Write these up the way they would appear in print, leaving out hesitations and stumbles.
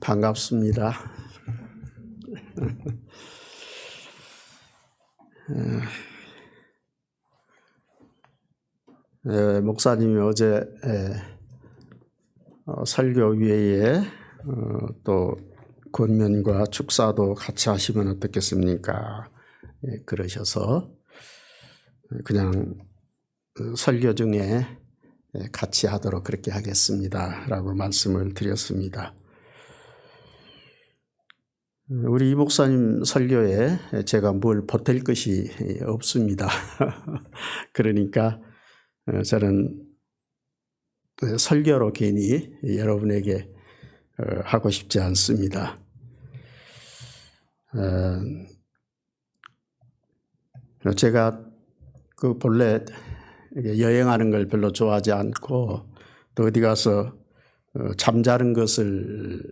반갑습니다. 목사님이 어제 설교 외에 또 권면과 축사도 같이 하시면 어떻겠습니까? 그러셔서 그냥 설교 중에 같이 하도록 그렇게 하겠습니다 라고 말씀을 드렸습니다. 우리 이 목사님 설교에 제가 뭘 보탤 것이 없습니다. 그러니까 저는 설교로 괜히 여러분에게 하고 싶지 않습니다. 제가 본래 여행하는 걸 별로 좋아하지 않고 또 어디 가서 잠자는 것을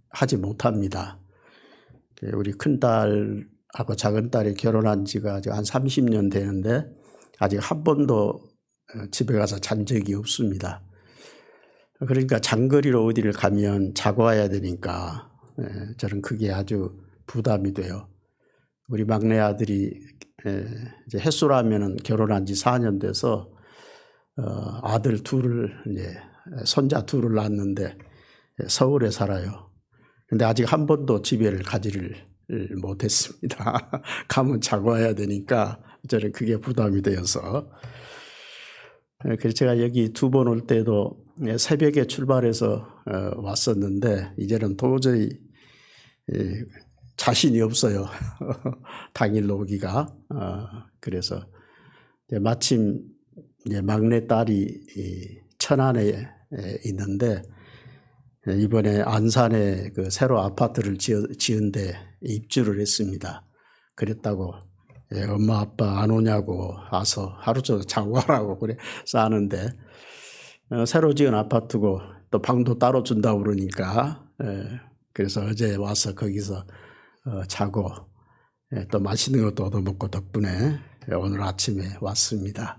하지 못합니다. 우리 큰딸하고 작은딸이 결혼한 지가 아직 한 30년 되는데 아직 한 번도 집에 가서 잔 적이 없습니다. 그러니까 장거리로 어디를 가면 자고 와야 되니까 저는 그게 아주 부담이 돼요. 우리 막내 아들이 이제 햇수라면은 결혼한 지 4년 돼서 아들 둘을 이제 손자 둘을 낳았는데 서울에 살아요. 근데 아직 한 번도 집에를 가지를 못했습니다. 가면 자고 와야 되니까 저는 그게 부담이 되어서. 그래서 제가 여기 두 번 올 때도 새벽에 출발해서 왔었는데 이제는 도저히 자신이 없어요. 당일로 오기가. 그래서 마침 막내 딸이 천안에 있는데 이번에 안산에 그 새로 아파트를 지은 데 입주를 했습니다. 그랬다고 엄마 아빠 안 오냐고 와서 하루 종일 자고 가라고 그래 싸는데 새로 지은 아파트고 또 방도 따로 준다고 그러니까 그래서 어제 와서 거기서 자고 또 맛있는 것도 얻어먹고 덕분에 오늘 아침에 왔습니다.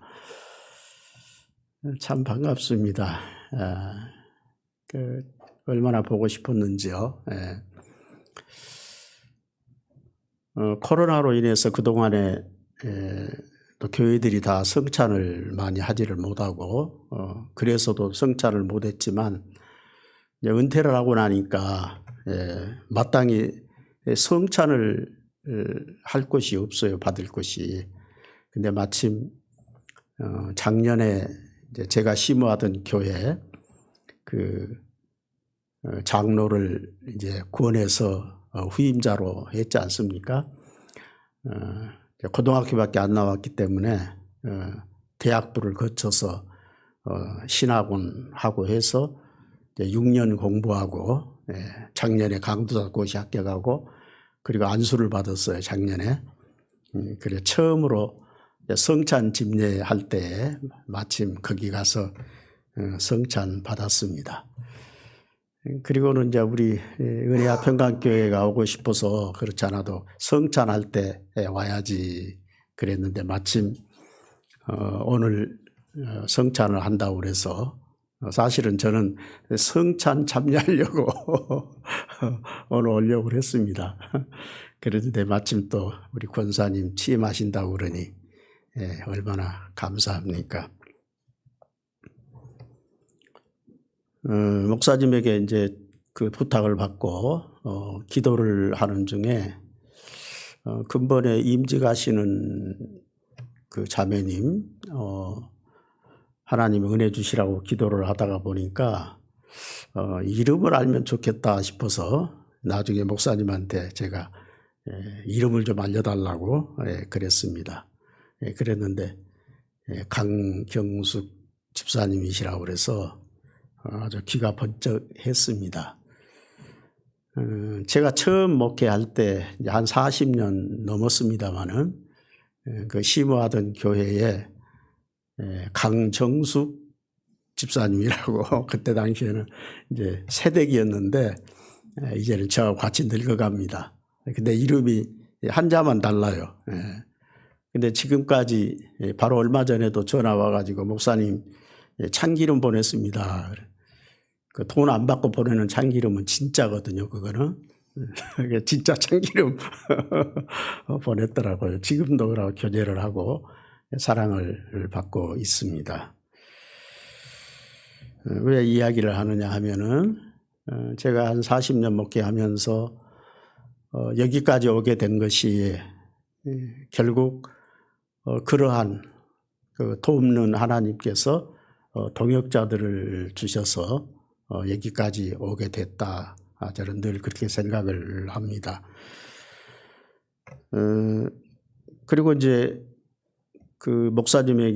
참 반갑습니다. 얼마나 보고 싶었는지요. 코로나로 인해서 그동안에 또 교회들이 다 성찬을 많이 하지를 못하고 그래서도 성찬을 못했지만 은퇴를 하고 나니까 마땅히 성찬을 할 것이 없어요. 받을 것이. 근데 마침 작년에 이제 제가 심호하던 교회 그 장로를 이제 구원해서 후임자로 했지 않습니까? 고등학교밖에 안 나왔기 때문에 대학부를 거쳐서 신학원하고 해서 6년 공부하고 작년에 강도사고시 합격하고 그리고 안수를 받았어요. 작년에. 그래 처음으로 성찬 집례할 때 마침 거기 가서 성찬 받았습니다. 그리고는 이제 우리 은혜와 평강교회가 오고 싶어서 그렇지 않아도 성찬할 때 와야지 그랬는데 마침 오늘 성찬을 한다고 그래서 사실은 저는 성찬 참여하려고 오늘 오려고 했습니다. 그런데 마침 또 우리 권사님 취임하신다고 그러니 얼마나 감사합니까? 목사님에게 이제 그 부탁을 받고 기도를 하는 중에 근본에 임직하시는 그 자매님 하나님 은혜 주시라고 기도를 하다가 보니까 이름을 알면 좋겠다 싶어서 나중에 목사님한테 제가 이름을 좀 알려달라고 그랬습니다. 그랬는데 강경숙 집사님이시라고 그래서 아주 귀가 번쩍 했습니다. 제가 처음 목회할 때 한 40년 넘었습니다마는 그 심호하던 교회에 강정숙 집사님이라고 그때 당시에는 이제 새댁이었는데 이제는 저하고 같이 늙어갑니다. 근데 이름이 한자만 달라요. 근데 지금까지 바로 얼마 전에도 전화 와가지고 목사님 참기름 보냈습니다. 그 돈 안 받고 보내는 참기름은 진짜거든요. 그거는 진짜 참기름 보냈더라고요. 지금도 그러고 교제를 하고 사랑을 받고 있습니다. 왜 이야기를 하느냐 하면은 제가 한 40년 목회하면서 여기까지 오게 된 것이 결국 그러한 그 돕는 하나님께서 동역자들을 주셔서 여기까지 오게 됐다. 저는 늘 그렇게 생각을 합니다. 그리고 이제 그 목사님이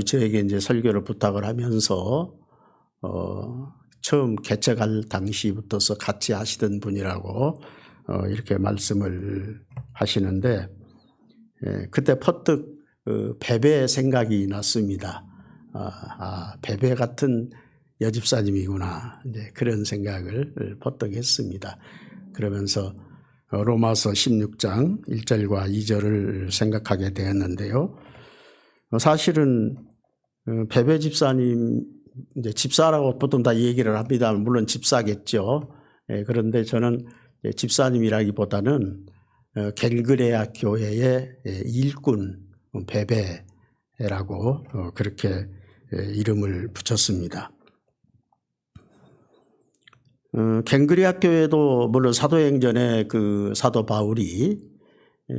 저에게 이제 설교를 부탁을 하면서 처음 개척할 당시부터서 같이 하시던 분이라고 이렇게 말씀을 하시는데 그때 퍼뜩 베베 생각이 났습니다. 베베 같은 여집사님이구나. 이제 그런 생각을 퍼뜩 했습니다. 그러면서 로마서 16장 1절과 2절을 생각하게 되었는데요. 사실은 베베 집사님 이제 집사라고 보통 다 얘기를 합니다. 물론 집사겠죠. 그런데 저는 집사님이라기보다는 갤그레아 교회의 일꾼 베베라고 그렇게 이름을 붙였습니다. 갱그리아 교회도 물론 사도행전에 그 사도 바울이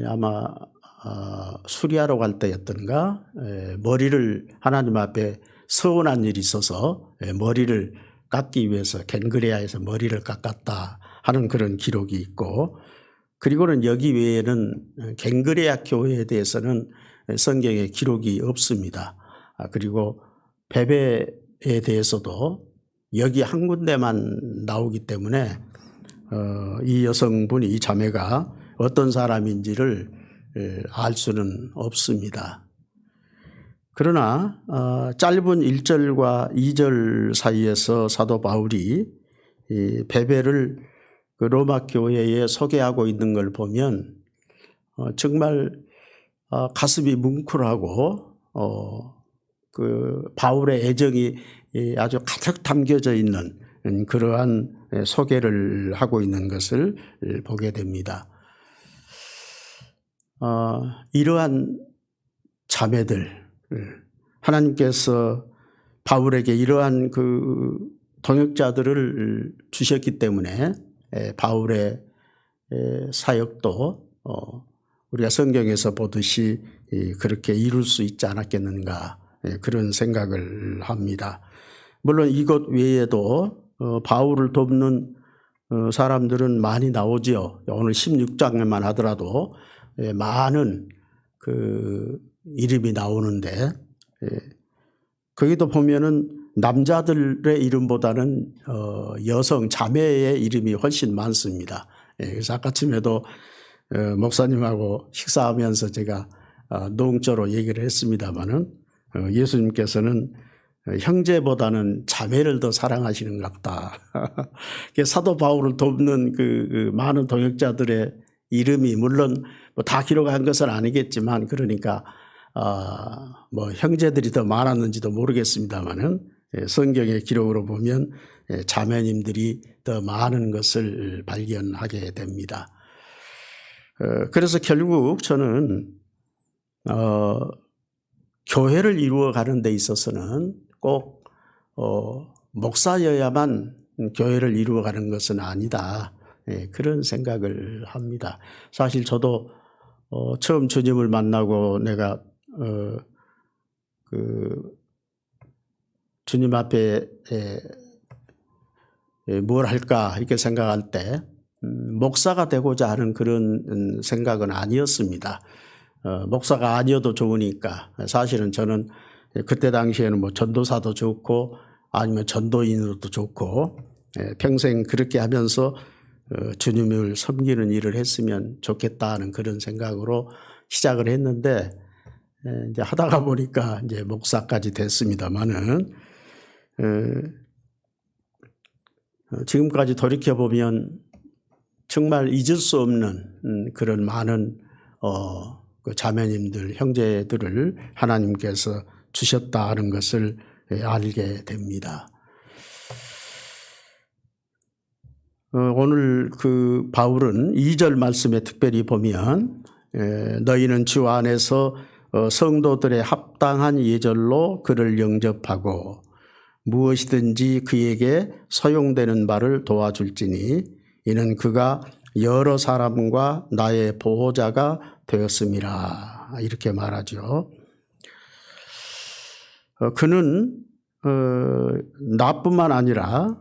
아마 수리하러 갈 때였던가 머리를 하나님 앞에 서운한 일이 있어서 머리를 깎기 위해서 갱그레아에서 머리를 깎았다 하는 그런 기록이 있고, 그리고는 여기 외에는 갱그레아 교회에 대해서는 성경에 기록이 없습니다. 그리고 베베에 대해서도 여기 한 군데만 나오기 때문에 이 여성분이, 이 자매가 어떤 사람인지를 알 수는 없습니다. 그러나 짧은 1절과 2절 사이에서 사도 바울이 이 베베를 그 로마 교회에 소개하고 있는 걸 보면 정말 가슴이 뭉클하고 그 바울의 애정이 아주 가득 담겨져 있는 그러한 소개를 하고 있는 것을 보게 됩니다. 이러한 자매들, 하나님께서 바울에게 이러한 그 동역자들을 주셨기 때문에 바울의 사역도 우리가 성경에서 보듯이 그렇게 이룰 수 있지 않았겠는가, 그런 생각을 합니다. 물론 이것 외에도 바울을 돕는 사람들은 많이 나오지요. 오늘 16장에만 하더라도 많은 그 이름이 나오는데, 거기도 보면은 남자들의 이름보다는 여성 자매의 이름이 훨씬 많습니다. 그래서 아까쯤에도 목사님하고 식사하면서 제가 농조로 얘기를 했습니다마는 예수님께서는 형제보다는 자매를 더 사랑하시는갑다. 사도 바울을 돕는 그 많은 동역자들의 이름이 물론 뭐 다 기록한 것은 아니겠지만, 그러니까 뭐 형제들이 더 많았는지도 모르겠습니다만은 성경의 기록으로 보면 자매님들이 더 많은 것을 발견하게 됩니다. 그래서 결국 저는 교회를 이루어가는 데 있어서는 꼭 목사여야만 교회를 이루어가는 것은 아니다, 그런 생각을 합니다. 사실 저도 처음 주님을 만나고 내가 그 주님 앞에 뭘 할까 이렇게 생각할 때 목사가 되고자 하는 그런 생각은 아니었습니다. 목사가 아니어도 좋으니까. 사실은 저는 그때 당시에는 뭐 전도사도 좋고 아니면 전도인으로도 좋고 평생 그렇게 하면서 주님을 섬기는 일을 했으면 좋겠다는 그런 생각으로 시작을 했는데, 이제 하다가 보니까 이제 목사까지 됐습니다만은, 지금까지 돌이켜보면 정말 잊을 수 없는 그런 많은 그 자매님들, 형제들을 하나님께서 주셨다는 것을 알게 됩니다. 오늘 그 바울은 2절 말씀에 특별히 보면 너희는 주 안에서 성도들의 합당한 예절로 그를 영접하고 무엇이든지 그에게 소용되는 바를 도와줄지니 이는 그가 여러 사람과 나의 보호자가 되었음이라 이렇게 말하죠. 그는 나뿐만 아니라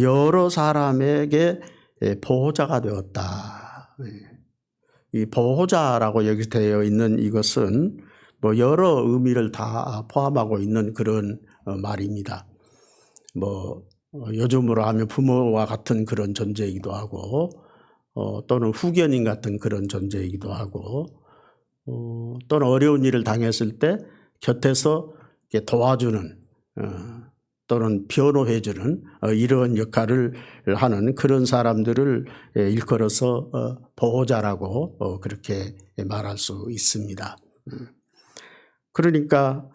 여러 사람에게 보호자가 되었다. 이 보호자라고 여기 되어 있는 이것은 뭐 여러 의미를 다 포함하고 있는 그런 말입니다. 뭐 요즘으로 하면 부모와 같은 그런 존재이기도 하고 또는 후견인 같은 그런 존재이기도 하고 또는 어려운 일을 당했을 때 곁에서 도와주는 또는 변호해주는 이런 역할을 하는 그런 사람들을 일컬어서 보호자라고 그렇게 말할 수 있습니다. 그러니까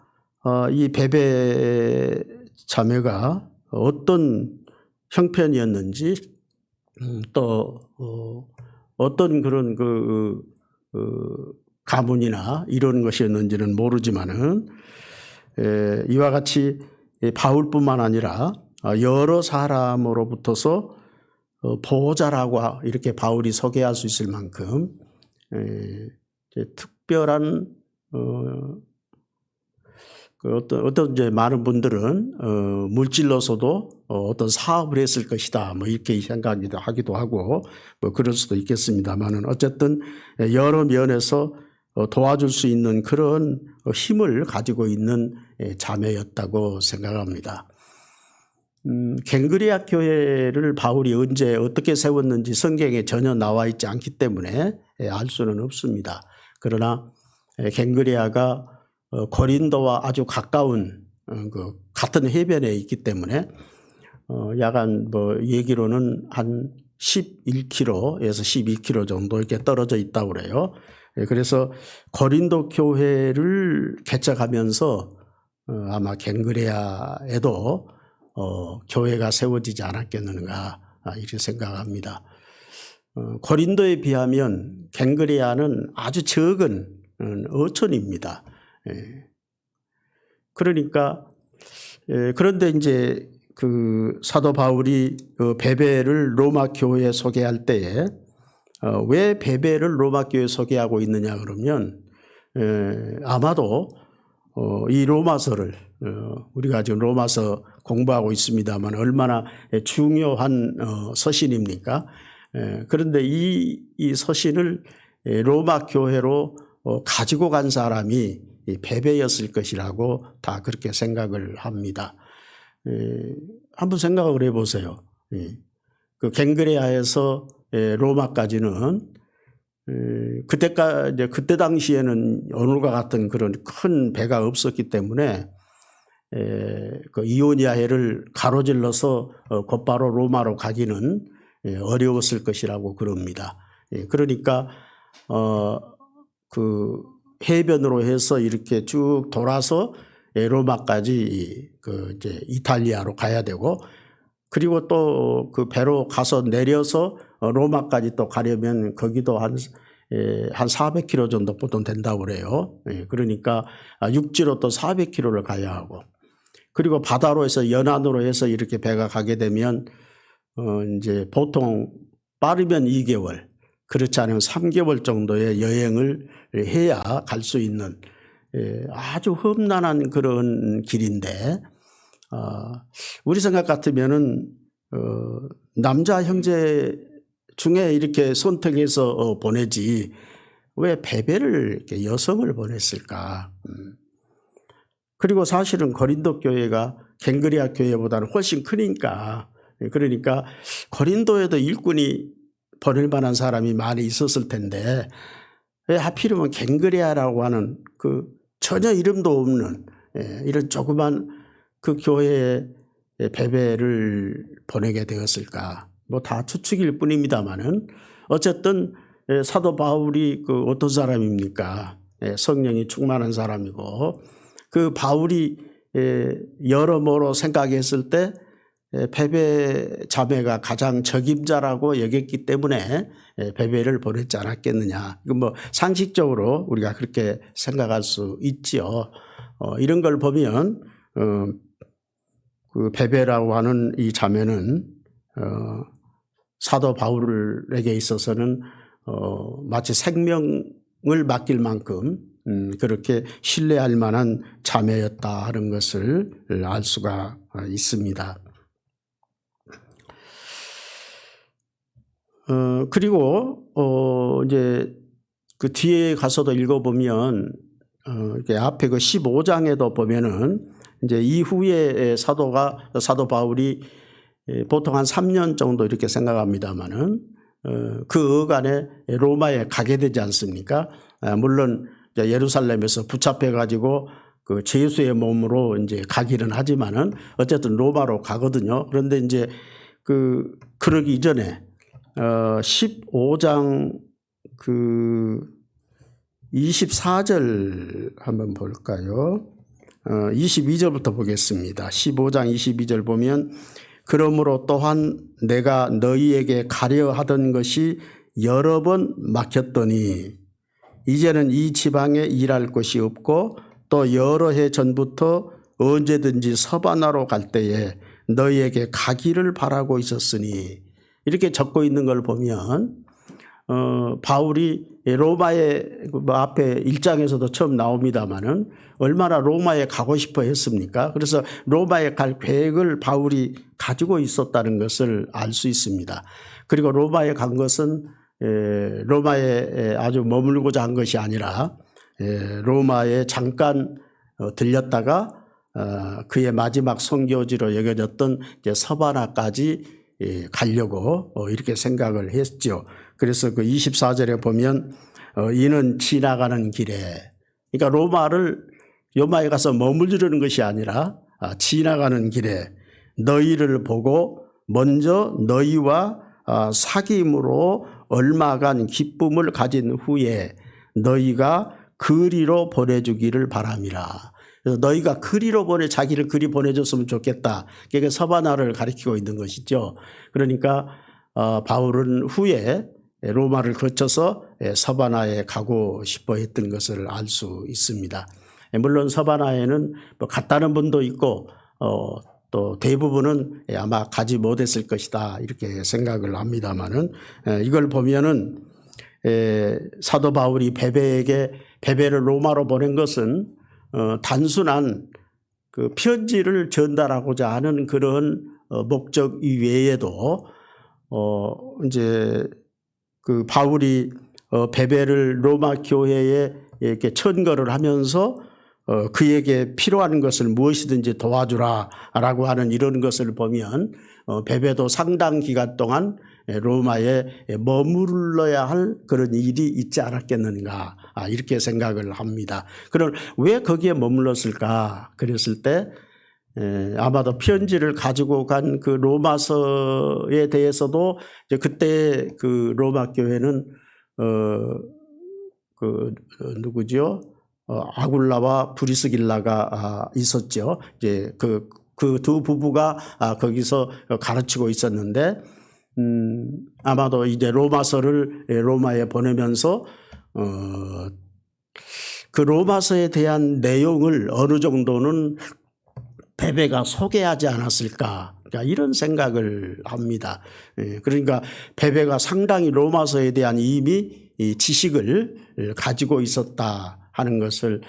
이 베베 자매가 어떤 형편이었는지 또 어떤 그런 가문이나 이런 것이었는지는 모르지만은 이와 같이 바울뿐만 아니라 여러 사람으로부터서 보호자라고 이렇게 바울이 소개할 수 있을 만큼 특별한 어떤 이제 많은 분들은 물질로서도 어떤 사업을 했을 것이다 뭐 이렇게 생각하기도 하고 뭐 그럴 수도 있겠습니다만은 어쨌든 여러 면에서 도와줄 수 있는 그런 힘을 가지고 있는 자매였다고 생각합니다. 갱그레아 교회를 바울이 언제 어떻게 세웠는지 성경에 전혀 나와 있지 않기 때문에 알 수는 없습니다. 그러나 갱그레아가 고린도와 아주 가까운 같은 해변에 있기 때문에 약간 뭐 얘기로는 한 11km에서 12km 정도 이렇게 떨어져 있다고 그래요. 그래서 고린도 교회를 개척하면서 아마 갱그레아에도 교회가 세워지지 않았겠는가 이렇게 생각합니다. 고린도에 비하면 갱그레아는 아주 적은 어촌입니다. 그러니까 그런데 이제 그 사도 바울이 그 베베를 로마 교회에 소개할 때에 왜 베베를 로마 교회에 소개하고 있느냐 그러면 아마도 이 로마서를 우리가 지금 로마서 공부하고 있습니다만 얼마나 중요한 서신입니까? 그런데 이 서신을 로마 교회로 가지고 간 사람이 베베였을 것이라고 다 그렇게 생각을 합니다. 한번 생각을 해보세요. 그 갱그레아에서 로마까지는 그때 당시에는 오늘과 같은 그런 큰 배가 없었기 때문에 그 이오니아해를 가로질러서 곧바로 로마로 가기는 어려웠을 것이라고 그럽니다. 그러니까 그 해변으로 해서 이렇게 쭉 돌아서 로마까지 그 이제 이탈리아로 가야 되고 그리고 또 그 배로 가서 내려서 로마까지 또 가려면 거기도 한 400km 정도 보통 된다고 그래요. 그러니까 육지로 또 400km를 가야 하고 그리고 바다로 해서 연안으로 해서 이렇게 배가 가게 되면 이제 보통 빠르면 2개월 그렇지 않으면 3개월 정도의 여행을 해야 갈 수 있는 아주 험난한 그런 길인데 우리 생각 같으면은 남자 형제 중에 이렇게 선택해서 보내지 왜 베베를 이렇게 여성을 보냈을까? 그리고 사실은 고린도 교회가 갱그레아 교회보다는 훨씬 크니까 그러니까 고린도에도 일꾼이 보낼 만한 사람이 많이 있었을 텐데 왜 하필이면 갱그레아라고 하는 그 전혀 이름도 없는 이런 조그만 그 교회에 베베를 보내게 되었을까? 뭐 다 추측일 뿐입니다만은 어쨌든 사도 바울이 그 어떤 사람입니까? 성령이 충만한 사람이고 그 바울이 여러모로 생각했을 때 베베 자매가 가장 적임자라고 여겼기 때문에 베베를 보냈지 않았겠느냐. 이건 뭐 상식적으로 우리가 그렇게 생각할 수 있지요. 이런 걸 보면 그 베베라고 하는 이 자매는 사도 바울에게 있어서는 마치 생명을 맡길 만큼 그렇게 신뢰할 만한 자매였다 하는 것을 알 수가 있습니다. 그리고 이제 그 뒤에 가서도 읽어보면 이렇게 앞에 그 15장에도 보면은 이제 이후에 사도 바울이 보통 한 3년 정도 이렇게 생각합니다만은 그 어간에 로마에 가게 되지 않습니까? 물론 예루살렘에서 붙잡혀 가지고 그 제수의 몸으로 이제 가기는 하지만은 어쨌든 로마로 가거든요. 그런데 이제 그러기 이전에 15장 그 24절 한번 볼까요? 22절부터 보겠습니다. 15장 22절 보면 그러므로 또한 내가 너희에게 가려 하던 것이 여러 번 막혔더니 이제는 이 지방에 일할 곳이 없고 또 여러 해 전부터 언제든지 서바나로 갈 때에 너희에게 가기를 바라고 있었으니 이렇게 적고 있는 걸 보면 바울이 로마에 앞에 1장에서도 처음 나옵니다마는 얼마나 로마에 가고 싶어 했습니까? 그래서 로마에 갈 계획을 바울이 가지고 있었다는 것을 알 수 있습니다. 그리고 로마에 간 것은 로마에 아주 머물고자 한 것이 아니라 로마에 잠깐 들렸다가 그의 마지막 선교지로 여겨졌던 이제 서바나까지 가려고 이렇게 생각을 했죠. 그래서 그 24절에 보면 이는 지나가는 길에, 그러니까 로마에 가서 머무르는 것이 아니라 지나가는 길에 너희를 보고 먼저 너희와 사귐으로 얼마간 기쁨을 가진 후에 너희가 그리로 보내주기를 바람이라. 그래서 너희가 자기를 그리 보내줬으면 좋겠다. 그게 서바나를 가리키고 있는 것이죠. 그러니까 바울은 후에 로마를 거쳐서 서바나에 가고 싶어 했던 것을 알 수 있습니다. 물론 서바나에는 뭐 갔다는 분도 있고 또 대부분은 아마 가지 못했을 것이다 이렇게 생각을 합니다만은 이걸 보면은 사도 바울이 베베를 로마로 보낸 것은 단순한 그 편지를 전달하고자 하는 그런 목적 이외에도 이제 그 바울이 베베를 로마 교회에 이렇게 천거를 하면서 그에게 필요한 것을 무엇이든지 도와주라라고 하는 이런 것을 보면 베베도 상당 기간 동안 로마에 머물러야 할 그런 일이 있지 않았겠는가 이렇게 생각을 합니다. 그럼 왜 거기에 머물렀을까? 그랬을 때 아마도 편지를 가지고 간 그 로마서에 대해서도 이제 그때 그 로마 교회는 누구죠? 아굴라와 브리스길라가 있었죠. 이제 그 두 부부가 거기서 가르치고 있었는데 아마도 이제 로마서를 로마에 보내면서 그 로마서에 대한 내용을 어느 정도는 베베가 소개하지 않았을까 이런 생각을 합니다. 그러니까 베베가 상당히 로마서에 대한 이미 지식을 가지고 있었다 하는 것을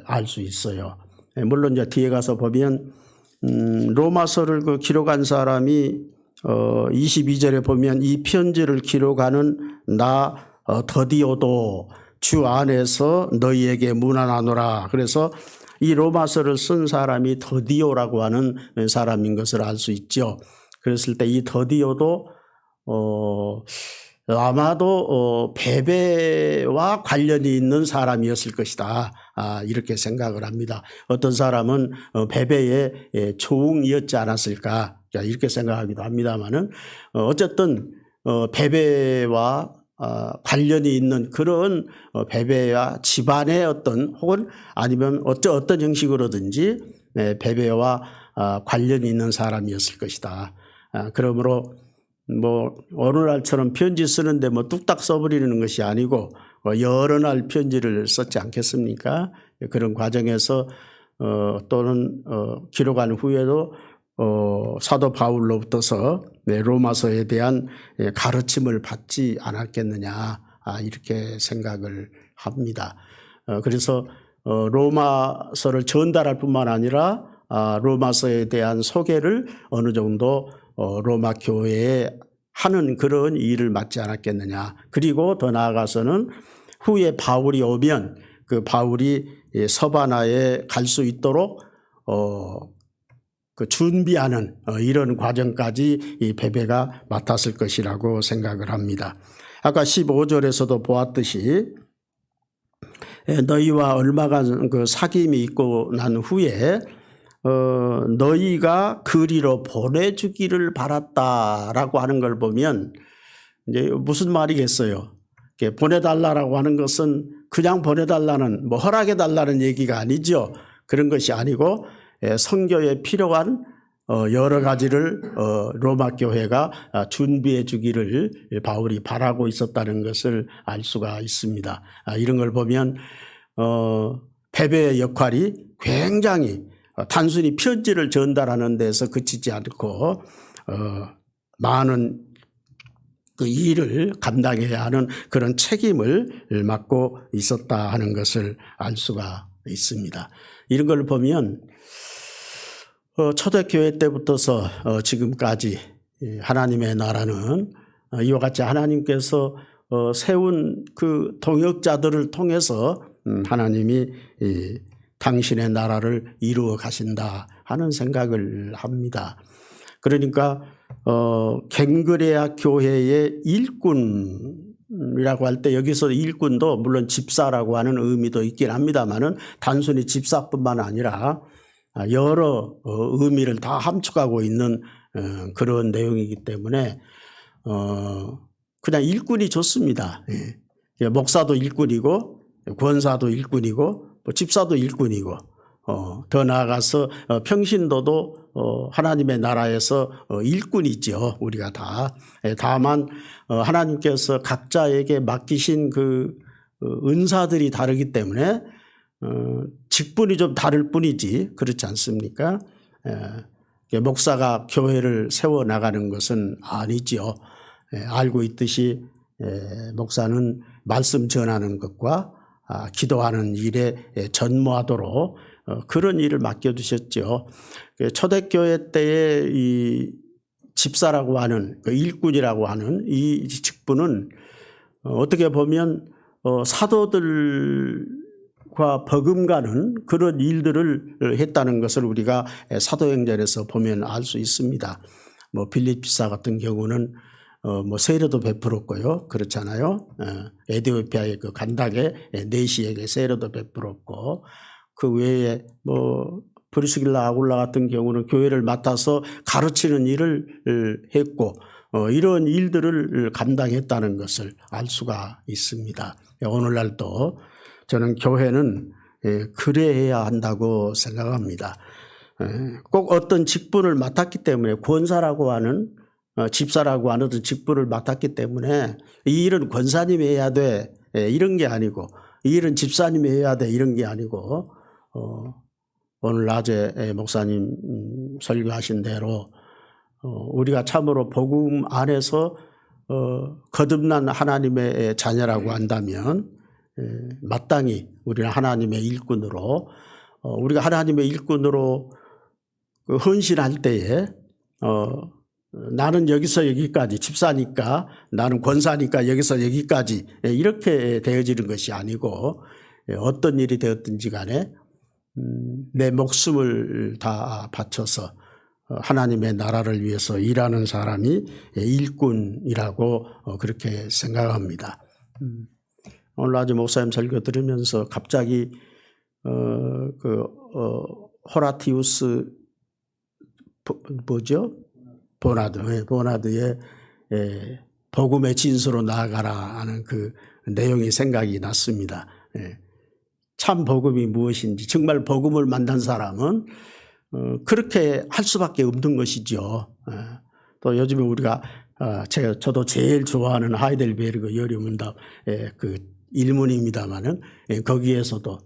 알 수 있어요. 물론 이제 뒤에 가서 보면 로마서를 그 기록한 사람이 22절에 보면 이 편지를 기록하는 나 더디오도 주 안에서 너희에게 문안하노라. 그래서 이 로마서를 쓴 사람이 더디오라고 하는 사람인 것을 알 수 있죠. 그랬을 때 이 더디오도 아마도 베베와 관련이 있는 사람이었을 것이다. 이렇게 생각을 합니다. 어떤 사람은 베베의 조응이었지 않았을까 이렇게 생각하기도 합니다만은 어쨌든 베베와 관련이 있는 그런 베베와 집안의 어떤 혹은 아니면 어떤 형식으로든지 베베와 관련이 있는 사람이었을 것이다. 그러므로 뭐 오늘날처럼 편지 쓰는데 뭐 뚝딱 써버리는 것이 아니고 여러 날 편지를 썼지 않겠습니까? 그런 과정에서 또는 기록한 후에도 사도 바울로부터서 로마서에 대한 가르침을 받지 않았겠느냐 이렇게 생각을 합니다. 그래서 로마서를 전달할 뿐만 아니라 로마서에 대한 소개를 어느 정도 로마 교회에 하는 그런 일을 맡지 않았겠느냐. 그리고 더 나아가서는 후에 바울이 오면 그 바울이 서바나에 갈 수 있도록 그 준비하는 이런 과정까지 이 베베가 맡았을 것이라고 생각을 합니다. 아까 15절에서도 보았듯이 너희와 얼마간 그 사귐이 있고 난 후에 너희가 그리로 보내주기를 바랐다라고 하는 걸 보면 이제 무슨 말이겠어요? 보내달라고 하는 것은 그냥 보내달라는 뭐 허락해달라는 얘기가 아니죠. 그런 것이 아니고 선교에 필요한 여러 가지를 로마 교회가 준비해 주기를 바울이 바라고 있었다는 것을 알 수가 있습니다. 이런 걸 보면 베베의 역할이 굉장히 단순히 편지를 전달하는 데서 그치지 않고 많은 그 일을 감당해야 하는 그런 책임을 맡고 있었다 하는 것을 알 수가 있습니다. 이런 걸 보면 초대교회 때부터서 지금까지 하나님의 나라는 이와 같이 하나님께서 세운 그 동역자들을 통해서 하나님이 당신의 나라를 이루어 가신다 하는 생각을 합니다. 그러니까 갱그레아 교회의 일꾼이라고 할 때 여기서 일꾼도 물론 집사라고 하는 의미도 있긴 합니다만은 단순히 집사뿐만 아니라 여러 의미를 다 함축하고 있는 그런 내용이기 때문에 그냥 일꾼이 좋습니다. 목사도 일꾼이고 권사도 일꾼이고 집사도 일꾼이고 더 나아가서 평신도도 하나님의 나라에서 일꾼이죠. 우리가 다. 다만 하나님께서 각자에게 맡기신 그 은사들이 다르기 때문에 직분이 좀 다를 뿐이지 그렇지 않습니까? 목사가 교회를 세워나가는 것은 아니죠. 알고 있듯이 목사는 말씀 전하는 것과 기도하는 일에 전무하도록 그런 일을 맡겨두셨죠. 초대교회 때의 이 집사라고 하는 그 일꾼이라고 하는 이 직분은 어떻게 보면 사도들과 버금가는 그런 일들을 했다는 것을 우리가 사도행전에서 보면 알 수 있습니다. 뭐 빌립 집사 같은 경우는 뭐 세례도 베풀었고요. 그렇잖아요. 에티오피아의 그 간닥의 네시에게 세례도 베풀었고 그 외에 뭐 브리스길라 아굴라 같은 경우는 교회를 맡아서 가르치는 일을 했고 이런 일들을 감당했다는 것을 알 수가 있습니다. 오늘날도 저는 교회는 그래야 한다고 생각합니다. 꼭 어떤 직분을 맡았기 때문에 권사라고 하는 집사라고 하는 어떤 직분을 맡았기 때문에 이 일은 권사님이 해야 돼 이런 게 아니고 이 일은 집사님이 해야 돼 이런 게 아니고 오늘 낮에 목사님 설교하신 대로 우리가 참으로 복음 안에서 거듭난 하나님의 자녀라고 한다면 마땅히 우리는 하나님의 일꾼으로 우리가 하나님의 일꾼으로 헌신할 때에 나는 여기서 여기까지 집사니까 나는 권사니까 여기서 여기까지 이렇게 되어지는 것이 아니고 어떤 일이 되었든지 간에 내 목숨을 다 바쳐서 하나님의 나라를 위해서 일하는 사람이 일꾼이라고 그렇게 생각합니다. 오늘 아주 목사님 설교 들으면서 갑자기 호라티우스 뭐죠? 보나드의 복음의 진수로 나아가라 하는 그 내용이 생각이 났습니다. 참 복음이 무엇인지 정말 복음을 만난 사람은 그렇게 할 수밖에 없는 것이죠. 또 요즘에 우리가 저도 제일 좋아하는 하이델베르그 요리문답의 그 일문입니다마는 거기에서도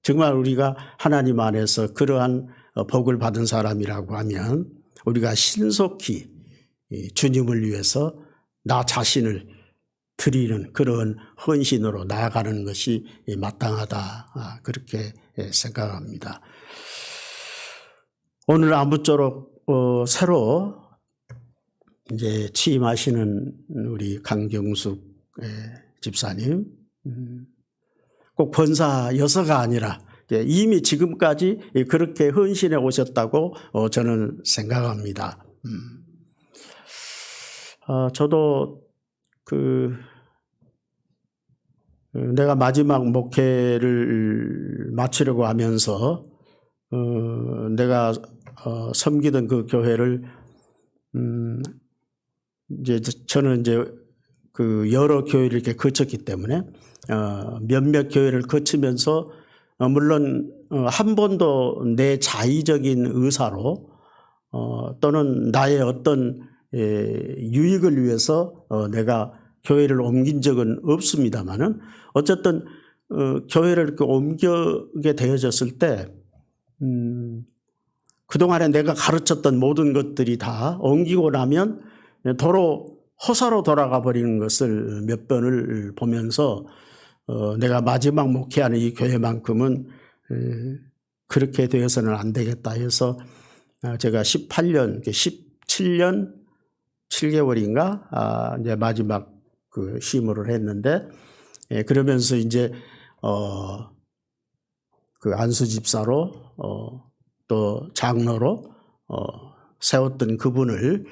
정말 우리가 하나님 안에서 그러한 복을 받은 사람이라고 하면 우리가 신속히 주님을 위해서 나 자신을 드리는 그런 헌신으로 나아가는 것이 마땅하다, 그렇게 생각합니다. 오늘 아무쪼록 새로 이제 취임하시는 우리 강경숙 집사님, 꼭 권사여서가 아니라 이미 지금까지 그렇게 헌신해 오셨다고 저는 생각합니다. 저도 내가 마지막 목회를 마치려고 하면서 내가 섬기던 그 교회를 이제 저는 이제 그 여러 교회를 이렇게 거쳤기 때문에 몇몇 교회를 거치면서 물론 한 번도 내 자의적인 의사로 또는 나의 어떤 유익을 위해서 내가 교회를 옮긴 적은 없습니다만은 어쨌든 교회를 이렇게 옮기게 되어졌을 때 그동안에 내가 가르쳤던 모든 것들이 다 옮기고 나면 도로 허사로 돌아가 버리는 것을 몇 번을 보면서 내가 마지막 목회하는 이 교회만큼은 그렇게 되어서는 안 되겠다 해서 제가 17년 7개월인가 이제 마지막 그 쉼을 했는데, 그러면서 이제 그 안수 집사로 또 장로로 세웠던 그분을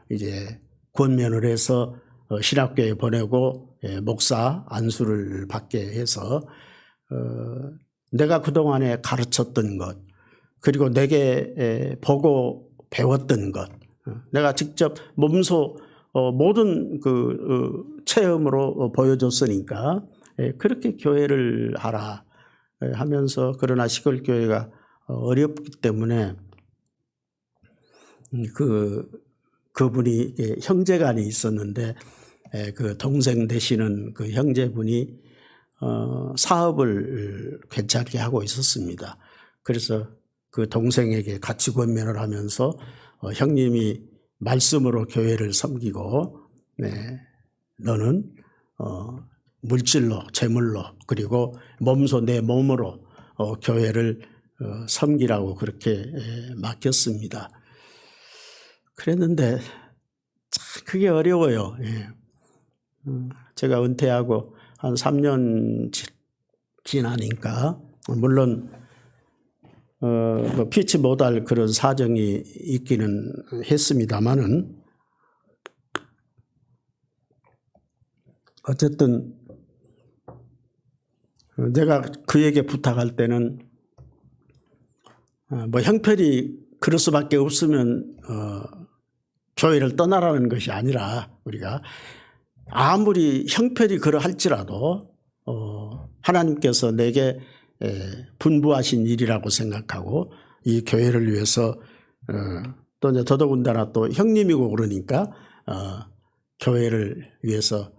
이제 권면을 해서 신학교에 보내고 목사 안수를 받게 해서 내가 그동안에 가르쳤던 것, 그리고 내게 보고 배웠던 것, 내가 직접 몸소 모든 그 체험으로 보여줬으니까 그렇게 교회를 하라 하면서, 그러나 시골 교회가 어렵기 때문에 그분이 형제간이 있었는데 그 동생 되시는 그 형제분이 사업을 괜찮게 하고 있었습니다. 그래서 그 동생에게 같이 권면을 하면서 형님이 말씀으로 교회를 섬기고 너는 물질로, 재물로, 그리고 몸소 내 몸으로 교회를 섬기라고 그렇게 맡겼습니다. 그랬는데 참 그게 어려워요. 제가 은퇴하고 한 3년 지나니까 물론 피치 못할 그런 사정이 있기는 했습니다만은 어쨌든 내가 그에게 부탁할 때는 뭐 형편이 그럴 수밖에 없으면 교회를 떠나라는 것이 아니라, 우리가 아무리 형편이 그러할지라도 하나님께서 내게 분부하신 일이라고 생각하고 이 교회를 위해서 또 이제 더더군다나 또 형님이고 그러니까 교회를 위해서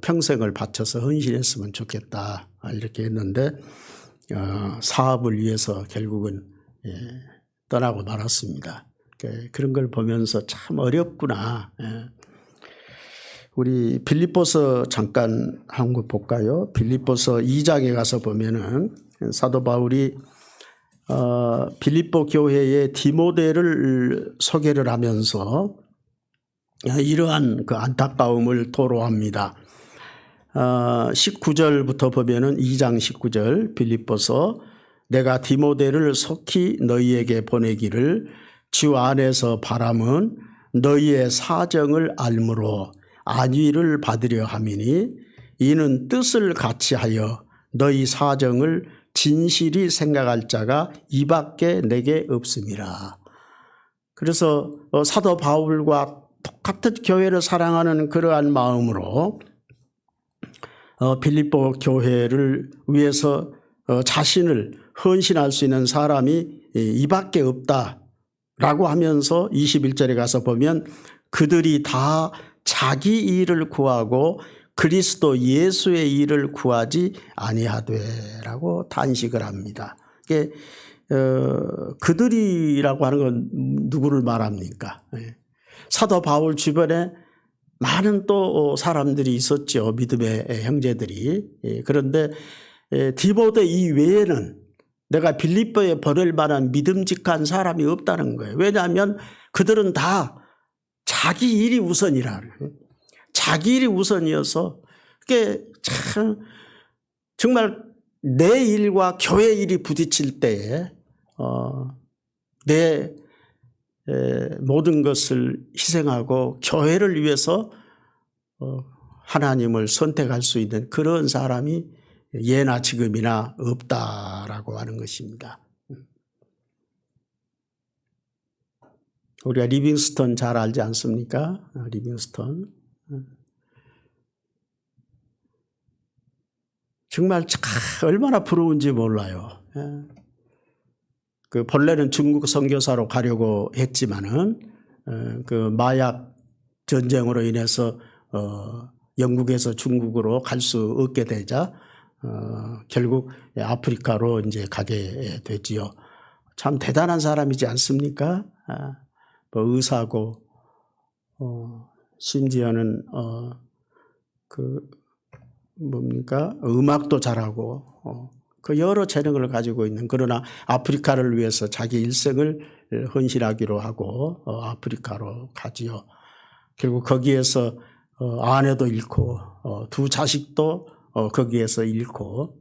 평생을 바쳐서 헌신했으면 좋겠다, 이렇게 했는데 사업을 위해서 결국은 떠나고 말았습니다. 그런 걸 보면서 참 어렵구나. 우리 빌립보서 잠깐 한 번 볼까요? 빌립보서 2장에 가서 보면은 사도 바울이 빌립보 교회의 디모데를 소개를 하면서 이러한 그 안타까움을 토로합니다. 19절부터 보면은 2장 19절 빌립보서 내가 디모데를 속히 너희에게 보내기를 주 안에서 바람은 너희의 사정을 알므로 안위를 받으려 함이니 이는 뜻을 같이하여 너희 사정을 진실이 생각할 자가 이밖에 내게 없음이라. 그래서 사도 바울과 똑같은 교회를 사랑하는 그러한 마음으로 빌립보 교회를 위해서 자신을 헌신할 수 있는 사람이 이밖에 없다라고 하면서 21절에 가서 보면 그들이 다 자기 일을 구하고 그리스도 예수의 일을 구하지 아니하되라고 단식을 합니다. 이게 그들이라고 하는 건 누구를 말합니까? 사도 바울 주변에 많은 또 사람들이 있었죠. 믿음의 형제들이. 그런데 디모데 이외에는 내가 빌립보에 보낼 만한 믿음직한 사람이 없다는 거예요. 왜냐하면 그들은 다 자기 일이 우선이라는 거예요. 자기 일이 우선이어서 그게 참 정말 내 일과 교회 일이 부딪힐 때에 내 모든 것을 희생하고 교회를 위해서 하나님을 선택할 수 있는 그런 사람이 예나 지금이나 없다라고 하는 것입니다. 우리가 리빙스턴 잘 알지 않습니까? 리빙스턴. 정말 얼마나 부러운지 몰라요. 그 본래는 중국 선교사로 가려고 했지만은 그 마약 전쟁으로 인해서 영국에서 중국으로 갈 수 없게 되자 결국 아프리카로 이제 가게 되지요. 참 대단한 사람이지 않습니까? 뭐 의사고 심지어는 그 뭡니까 음악도 잘하고 그 여러 재능을 가지고 있는, 그러나 아프리카를 위해서 자기 일생을 헌신하기로 하고 아프리카로 가지요. 결국 거기에서 아내도 잃고 두 자식도 거기에서 잃고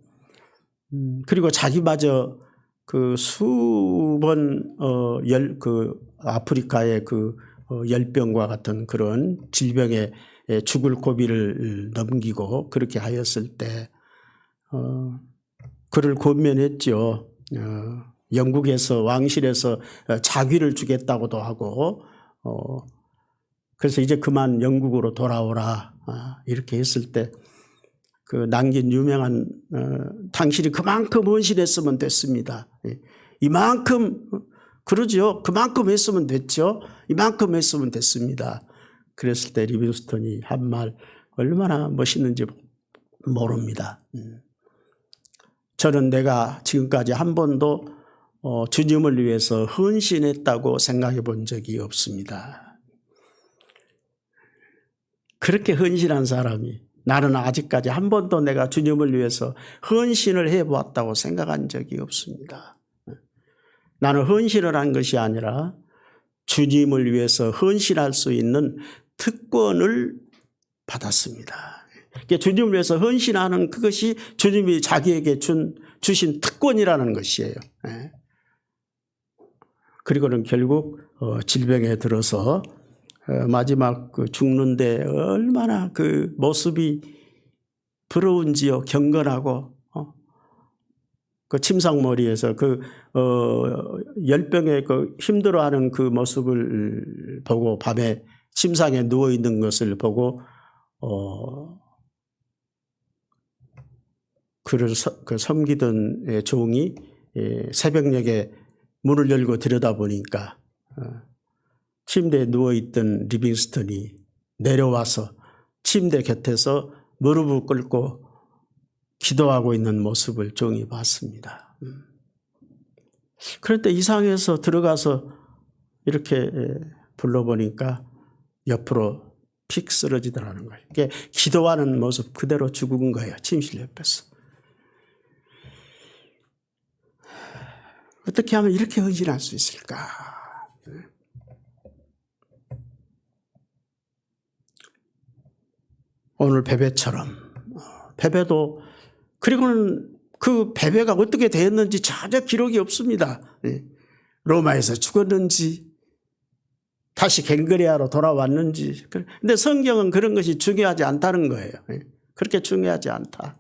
그리고 자기마저 그 수번 그 아프리카의 그 열병과 같은 그런 질병에 죽을 고비를 넘기고 그렇게 하였을 때 그를 권면했죠. 영국에서 왕실에서 자귀를 주겠다고도 하고 그래서 이제 그만 영국으로 돌아오라 이렇게 했을 때 그 남긴 유명한 당신이 그만큼 헌신했으면 됐습니다. 이만큼 그러죠. 그만큼 했으면 됐죠. 이만큼 했으면 됐습니다. 그랬을 때 리빙스턴이 한 말 얼마나 멋있는지 모릅니다. 저는 내가 지금까지 한 번도 주님을 위해서 헌신했다고 생각해 본 적이 없습니다. 그렇게 헌신한 사람이, 나는 아직까지 한 번도 내가 주님을 위해서 헌신을 해보았다고 생각한 적이 없습니다. 나는 헌신을 한 것이 아니라 주님을 위해서 헌신할 수 있는 특권을 받았습니다. 주님을 위해서 헌신하는 그것이 주님이 자기에게 주신 특권이라는 것이에요. 그리고는 결국 질병에 들어서 마지막 그 죽는데 얼마나 그 모습이 부러운지요. 경건하고 그 침상머리에서 그 열병에 그 힘들어하는 그 모습을 보고 밤에 침상에 누워 있는 것을 보고 그를 그 섬기던 종이 새벽녘에 문을 열고 들여다보니까 침대에 누워있던 리빙스턴이 내려와서 침대 곁에서 무릎을 꿇고 기도하고 있는 모습을 종이 봤습니다. 그런데 이상해서 들어가서 이렇게 불러보니까 옆으로 픽 쓰러지더라는 거예요. 이게 기도하는 모습 그대로 죽은 거예요. 침실 옆에서. 어떻게 하면 이렇게 헌신할 수 있을까? 오늘 베베처럼 베베도 그리고는 그 베베가 어떻게 되었는지 전혀 기록이 없습니다. 로마에서 죽었는지 다시 갱그레아로 돌아왔는지. 그런데 성경은 그런 것이 중요하지 않다는 거예요. 그렇게 중요하지 않다.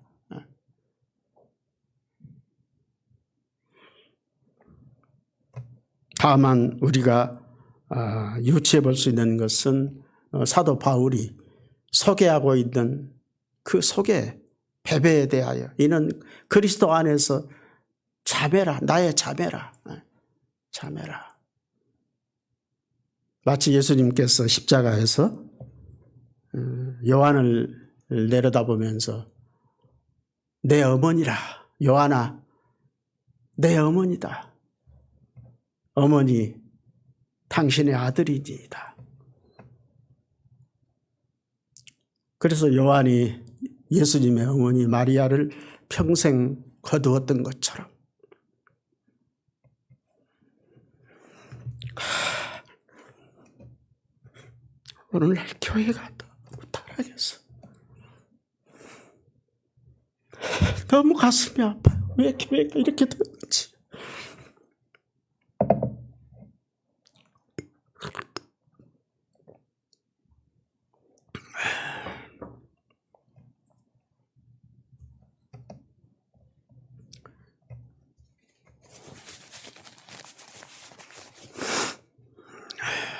다만 우리가 유추해 볼 수 있는 것은 사도 바울이 소개하고 있는 그 소개, 베베에 대하여 이는 그리스도 안에서 자매라, 나의 자매라. 자매라. 마치 예수님께서 십자가에서 요한을 내려다보면서 내 어머니라, 요한아, 내 어머니다. 어머니, 당신의 아들이니이다. 그래서 요한이 예수님의 어머니 마리아를 평생 거두었던 것처럼 오늘날 교회가 너무 타락했어. 너무 가슴이 아파요. 왜 교회가 이렇게 됐는지.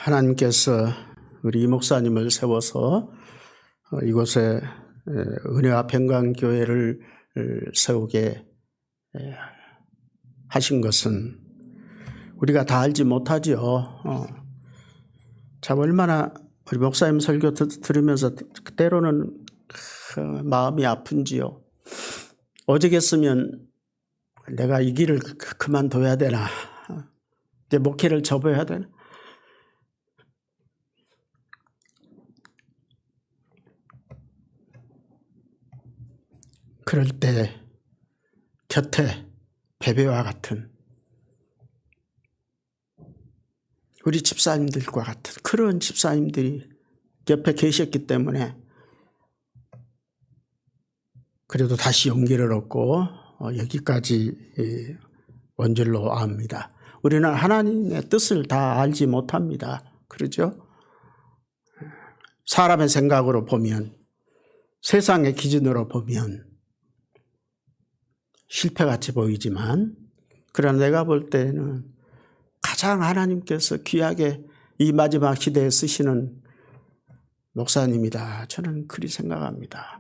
하나님께서 우리 이 목사님을 세워서 이곳에 은혜와 평강교회를 세우게 하신 것은 우리가 다 알지 못하지요. 참 얼마나 우리 목사님 설교 들으면서 때로는 마음이 아픈지요. 오죽했으면 내가 이 길을 그만둬야 되나, 이제 목회를 접어야 되나. 그럴 때 곁에 베베와 같은 우리 집사님들과 같은 그런 집사님들이 옆에 계셨기 때문에 그래도 다시 용기를 얻고 여기까지 온 줄로 압니다. 우리는 하나님의 뜻을 다 알지 못합니다. 그러죠? 사람의 생각으로 보면, 세상의 기준으로 보면 실패같이 보이지만, 그러나 내가 볼 때는 가장 하나님께서 귀하게 이 마지막 시대에 쓰시는 목사님이다. 저는 그리 생각합니다.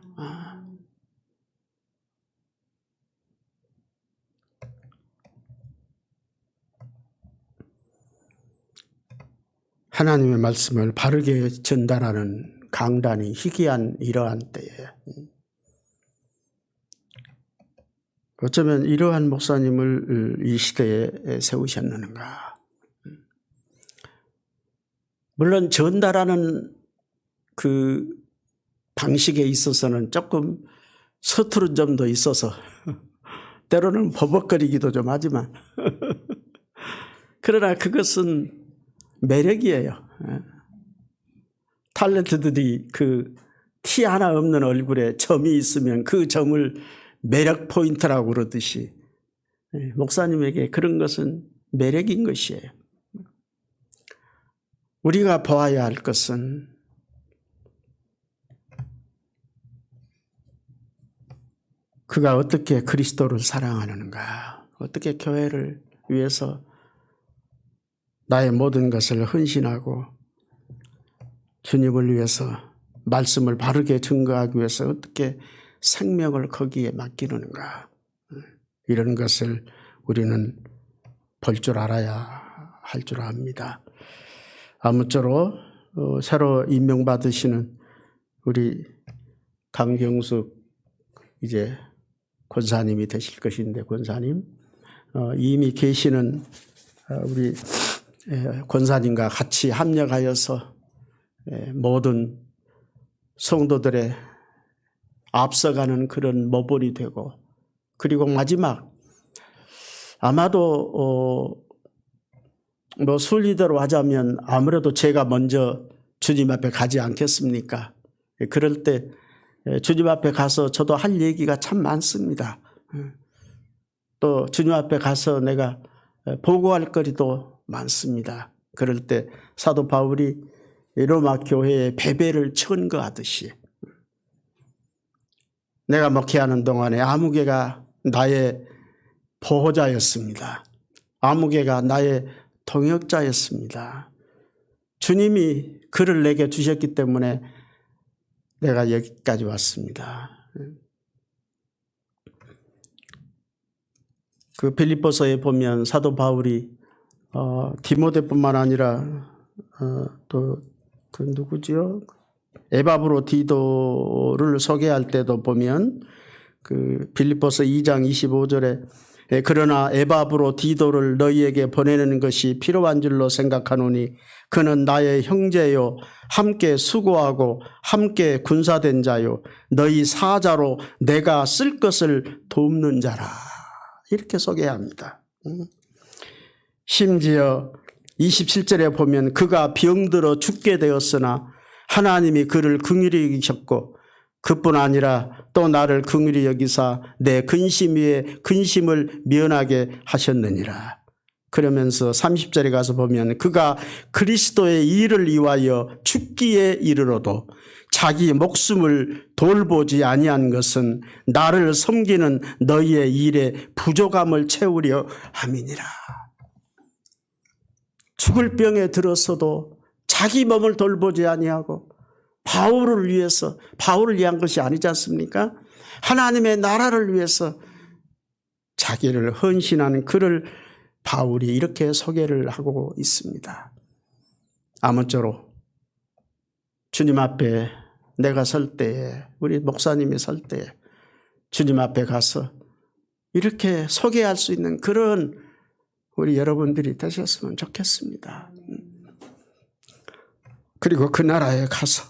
하나님의 말씀을 바르게 전달하는 강단이 희귀한 이러한 때에 어쩌면 이러한 목사님을 이 시대에 세우셨는가. 물론 전달하는 그 방식에 있어서는 조금 서투른 점도 있어서 때로는 버벅거리기도 좀 하지만 그러나 그것은 매력이에요. 탤런트들이 그 티 하나 없는 얼굴에 점이 있으면 그 점을 매력 포인트라고 그러듯이 목사님에게 그런 것은 매력인 것이에요. 우리가 보아야 할 것은 그가 어떻게 그리스도를 사랑하는가, 어떻게 교회를 위해서 나의 모든 것을 헌신하고 주님을 위해서 말씀을 바르게 증거하기 위해서 어떻게 생명을 거기에 맡기는가, 이런 것을 우리는 볼 줄 알아야 할 줄 압니다. 아무쪼록 새로 임명받으시는 우리 강경숙 이제 권사님이 되실 것인데, 권사님 이미 계시는 우리 권사님과 같이 합력하여서 모든 성도들의 앞서가는 그런 모본이 되고, 그리고 마지막 아마도 뭐 순리대로 하자면 아무래도 제가 먼저 주님 앞에 가지 않겠습니까? 그럴 때 주님 앞에 가서 저도 할 얘기가 참 많습니다. 또 주님 앞에 가서 내가 보고할 거리도 많습니다. 그럴 때 사도 바울이 로마 교회에 베베를 천거하듯이 내가 목회하는 동안에 아무개가 나의 보호자였습니다. 아무개가 나의 동역자였습니다. 주님이 그를 내게 주셨기 때문에 내가 여기까지 왔습니다. 그 빌립보서에 보면 사도 바울이 디모데뿐만 아니라 또 그 누구지요? 에바브로 디도를 소개할 때도 보면 그 빌립보서 2장 25절에 그러나 에바브로 디도를 너희에게 보내는 것이 필요한 줄로 생각하노니 그는 나의 형제요 함께 수고하고 함께 군사된 자요 너희 사자로 내가 쓸 것을 돕는 자라. 이렇게 소개합니다. 심지어 27절에 보면 그가 병들어 죽게 되었으나 하나님이 그를 긍휼히 여기셨고 그뿐 아니라 또 나를 긍휼히 여기사 내 근심 위에 근심을 면하게 하셨느니라. 그러면서 30절에 가서 보면 그가 그리스도의 일을 위하여 죽기에 이르러도 자기 목숨을 돌보지 아니한 것은 나를 섬기는 너희의 일에 부족함을 채우려 함이니라. 죽을 병에 들었어도 자기 몸을 돌보지 아니하고 바울을 위해서, 바울을 위한 것이 아니지 않습니까? 하나님의 나라를 위해서 자기를 헌신하는 그를 바울이 이렇게 소개를 하고 있습니다. 아무쪼록 주님 앞에 내가 설 때에, 우리 목사님이 설 때에 주님 앞에 가서 이렇게 소개할 수 있는 그런 우리 여러분들이 되셨으면 좋겠습니다. 그리고 그 나라에 가서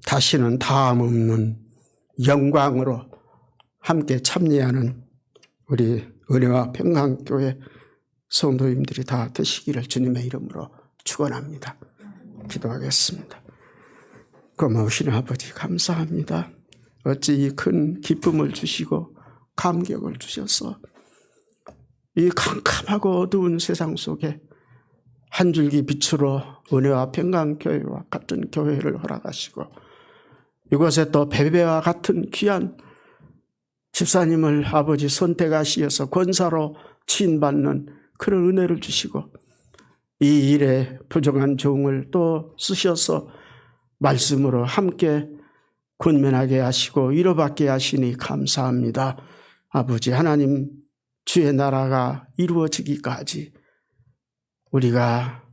다시는 다음 없는 영광으로 함께 참여하는 우리 은혜와 평강교회 성도님들이 다 되시기를 주님의 이름으로 축원합니다. 기도하겠습니다. 고마우신 아버지 감사합니다. 어찌 이 큰 기쁨을 주시고 감격을 주셔서 이 캄캄하고 어두운 세상 속에 한 줄기 빛으로 은혜와 평강교회와 같은 교회를 허락하시고 이곳에 또 베베와 같은 귀한 집사님을 아버지 선택하시어서 권사로 치임받는 그런 은혜를 주시고 이 일에 부정한 종을 또 쓰셔서 말씀으로 함께 권면하게 하시고 위로받게 하시니 감사합니다. 아버지 하나님 주의 나라가 이루어지기까지 우리가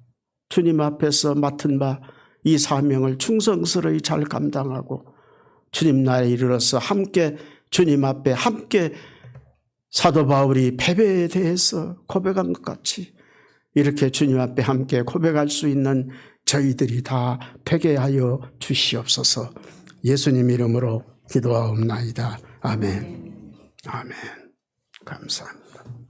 주님 앞에서 맡은 바 이 사명을 충성스러이 잘 감당하고 주님 나라에 이르러서 함께 주님 앞에 함께 사도 바울이 패배에 대해서 고백한 것 같이 이렇게 주님 앞에 함께 고백할 수 있는 저희들이 다 되게 하여 주시옵소서. 예수님 이름으로 기도하옵나이다. 아멘. 아멘. 감사합니다.